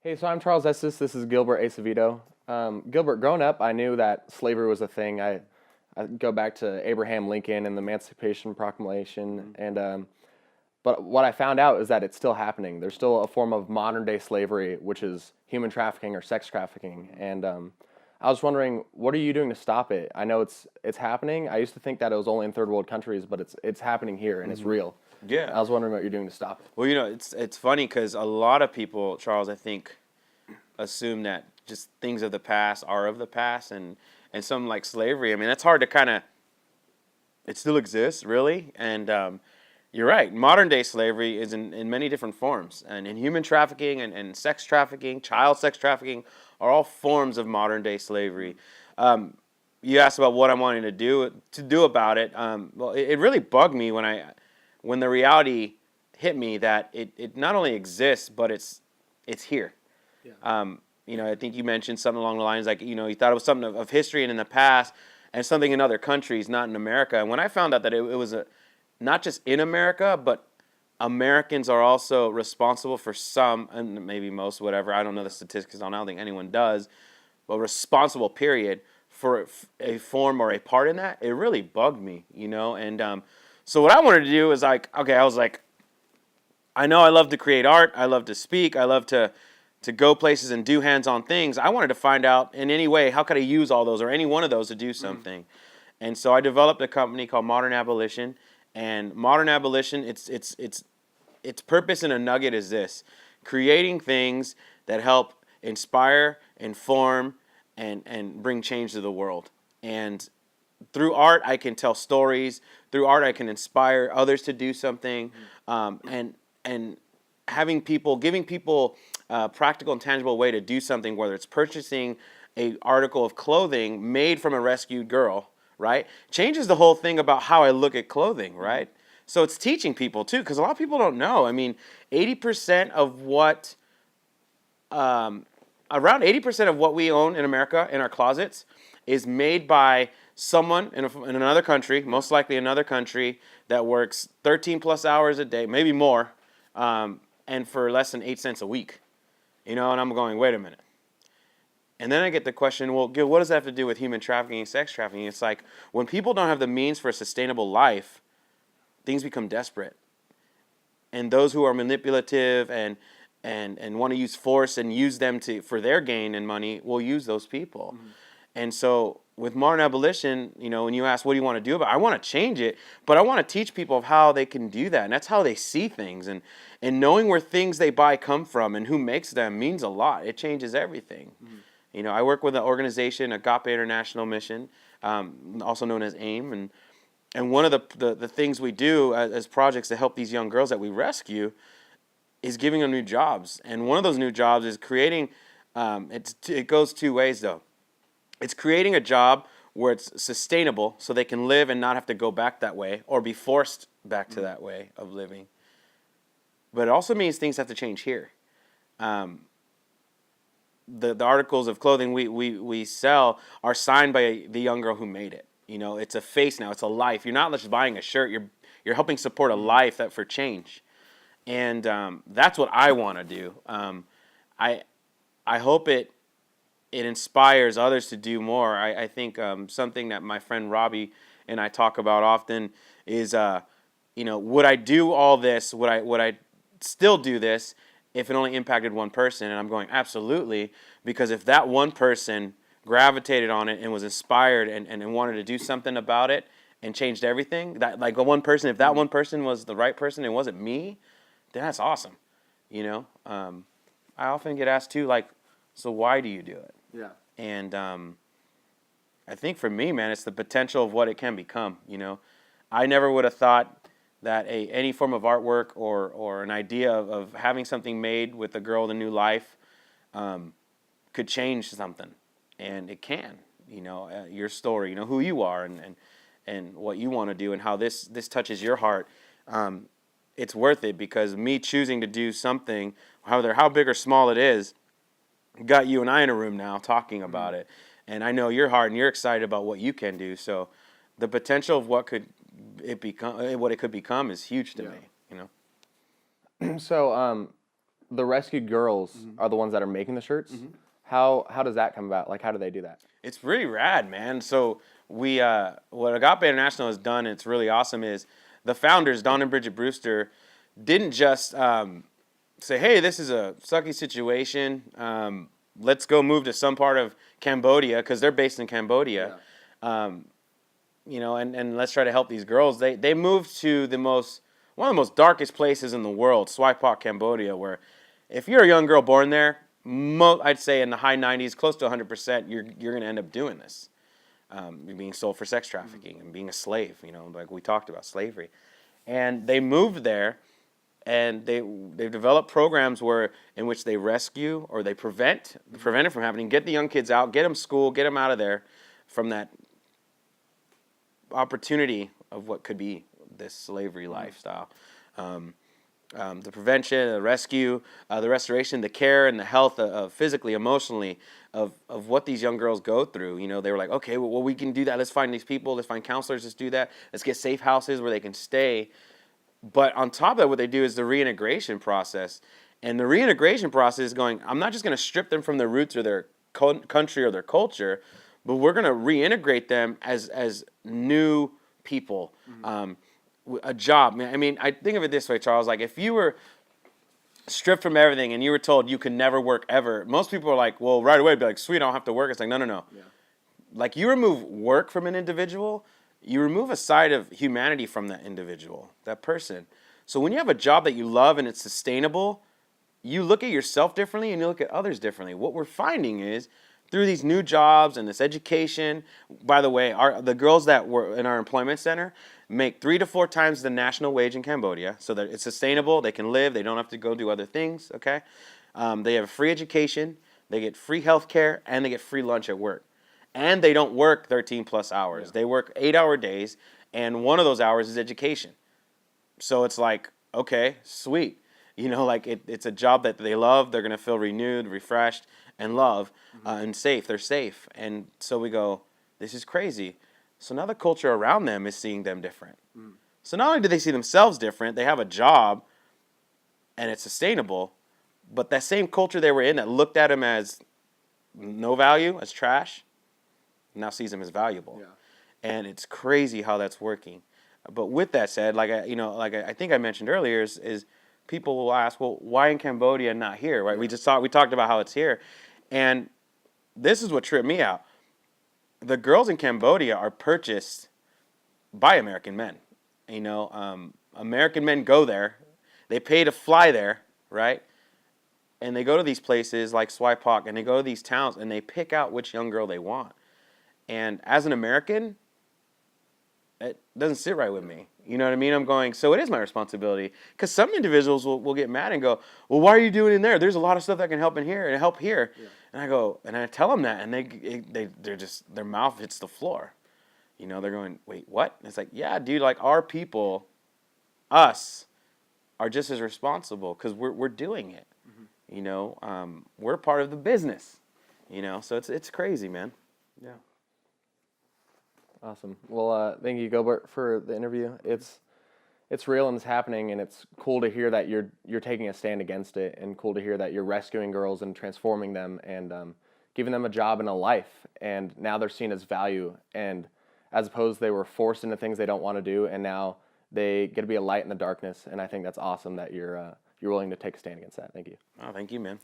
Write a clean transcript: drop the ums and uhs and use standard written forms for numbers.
Hey, so I'm Charles Estes. This is Gilbert Acevedo. Gilbert, growing up, I knew that slavery was a thing. I go back to Abraham Lincoln and the Emancipation Proclamation, but what I found out is that it's still happening. There's still a form of modern day slavery, which is human trafficking or sex trafficking. And I was wondering, what are you doing to stop it? I know it's happening. I used to think that it was only in third world countries, but it's happening here and it's real. Yeah. I was wondering what you're doing to stop it. Well, it's funny because a lot of people, Charles, I think, assume that just things of the past are of the past, and something like slavery. I mean, that's hard to kind of. It still exists, really, and you're right. Modern day slavery is in many different forms, and in human trafficking and sex trafficking, child sex trafficking, are all forms of modern day slavery. You asked about what I'm wanting to do about it. Well, it really bugged me when the reality hit me that it not only exists but it's here. I think you mentioned something along the lines like you thought it was something of history and in the past and something in other countries, not in America. And when I found out that it was not just in America, but Americans are also responsible for some, and maybe most, whatever. I don't know the statistics on. I don't think anyone does, but responsible period for a form or a part in that. It really bugged me. And so what I wanted to do is like, okay, I was like, I know I love to create art. I love to speak. I love to go places and do hands-on things. I wanted to find out in any way how could I use all those or any one of those to do something. And so I developed a company called Modern Abolition. And Modern Abolition, its purpose in a nugget is this: creating things that help inspire, inform, and bring change to the world. And through art, I can tell stories. Through art, I can inspire others to do something, and giving people a practical and tangible way to do something, whether it's purchasing a article of clothing made from a rescued girl, right? Changes the whole thing about how I look at clothing, right? So it's teaching people too, because a lot of people don't know. I mean, 80% of what, around 80% of what we own in America in our closets is made by someone in another country, most likely another country, that works 13 plus hours a day, maybe more, and for less than 8 cents a week. And I'm going, wait a minute. And then I get the question, well, Gil, what does that have to do with human trafficking and sex trafficking? It's like when people don't have the means for a sustainable life, things become desperate. And those who are manipulative and want to use force and use them for their gain and money will use those people. And so with Modern Abolition, when you ask what do you want to do about it, I want to change it, but I want to teach people of how they can do that. And that's how they see things. And knowing where things they buy come from and who makes them means a lot. It changes everything. I work with an organization, Agape International Mission, also known as AIM. And one of the things we do as projects to help these young girls that we rescue is giving them new jobs. And one of those new jobs is creating, it goes two ways though. It's creating a job where it's sustainable so they can live and not have to go back that way or be forced back to that way of living. But it also means things have to change here. The articles of clothing we sell are signed by the young girl who made it. It's a face now. It's a life. You're not just buying a shirt. You're helping support a life that for change. And that's what I want to do. I hope it inspires others to do more. I think something that my friend Robbie and I talk about often is, would I do all this? Would I still do this if it only impacted one person? And I'm going, absolutely, because if that one person gravitated on it and was inspired and wanted to do something about it and changed everything, that like one person, if that one person was the right person and wasn't me, then that's awesome. I often get asked too, like, so why do you do it? Yeah. And I think for me, man, it's the potential of what it can become. I never would have thought that any form of artwork or an idea of having something made with a girl with a new life could change something, and it can. Your story, who you are, and what you want to do, and how this touches your heart. It's worth it because me choosing to do something, whether how big or small it is, got you and I in a room now talking about it, and I know your heart and you're excited about what you can do. So, the potential of what it could become is huge to me. So the rescued girls are the ones that are making the shirts. How does that come about? Like, how do they do that? It's really rad, man. So we, what Agape International has done, and it's really awesome, is the founders, Don and Bridget Brewster, didn't just say, hey, this is a sucky situation. Let's go move to some part of Cambodia, because they're based in Cambodia. Yeah. And let's try to help these girls. They moved to one of the most darkest places in the world, Swipak, Cambodia, where if you're a young girl born there, I'd say in the high 90s, close to 100%, you're going to end up doing this. You're being sold for sex trafficking and being a slave, like we talked about, slavery. And they moved there, and they've developed programs in which they rescue or they prevent it from happening, get the young kids out, get them school, get them out of there from that opportunity of what could be this slavery lifestyle. The prevention, the rescue, the restoration, the care, and the health of physically, emotionally of what these young girls go through. They were like, okay, well, we can do that. Let's find these people. Let's find counselors. Let's do that. Let's get safe houses where they can stay. But on top of that, what they do is the reintegration process. And the reintegration process is going, I'm not just going to strip them from their roots or their country or their culture, but we're going to reintegrate them as new people. A job. I mean, I think of it this way, Charles. Like, if you were stripped from everything and you were told you could never work ever, most people are like, well, right away, be like, sweet, I don't have to work. It's like, no. Yeah. Like, you remove work from an individual, you remove a side of humanity from that individual, that person. So when you have a job that you love and it's sustainable, you look at yourself differently and you look at others differently. What we're finding is through these new jobs and this education, by the way, the girls that were in our employment center make 3 to 4 times the national wage in Cambodia, so that it's sustainable, they can live, they don't have to go do other things, okay? They have free education, they get free health care, and they get free lunch at work. And they don't work 13 plus hours. Yeah. They work 8-hour days, and one of those hours is education. So it's like, okay, sweet. It's a job that they love, they're going to feel renewed, refreshed, and love, and safe. They're safe. And so we go, this is crazy. So now the culture around them is seeing them different. So not only do they see themselves different, they have a job, and it's sustainable, but that same culture they were in that looked at them as no value, as trash, now sees them as valuable. Yeah. And it's crazy how that's working. But with that said, I think I mentioned earlier, is people will ask, well, why in Cambodia and not here, right? We talked about how it's here. And this is what tripped me out. The girls in Cambodia are purchased by American men. American men go there. They pay to fly there, right? And they go to these places like Swipak, and they go to these towns, and they pick out which young girl they want. And as an American, it doesn't sit right with me. You know what I mean? I'm going, so it is my responsibility. Because some individuals will get mad and go, well, why are you doing it in there? There's a lot of stuff that can help in here and help here. Yeah. And I go, and I tell them that, and they're just, their mouth hits the floor. They're going, wait, what? And it's like, yeah, dude, like our people, us, are just as responsible because we're doing it. We're part of the business. So it's crazy, man. Yeah. Awesome. Well, thank you, Gilbert, for the interview. It's real and it's happening, and it's cool to hear that you're taking a stand against it, and cool to hear that you're rescuing girls and transforming them and giving them a job and a life, and now they're seen as value, and as opposed they were forced into things they don't want to do, and now they get to be a light in the darkness. And I think that's awesome that you're willing to take a stand against that. Thank you. Oh, thank you, man.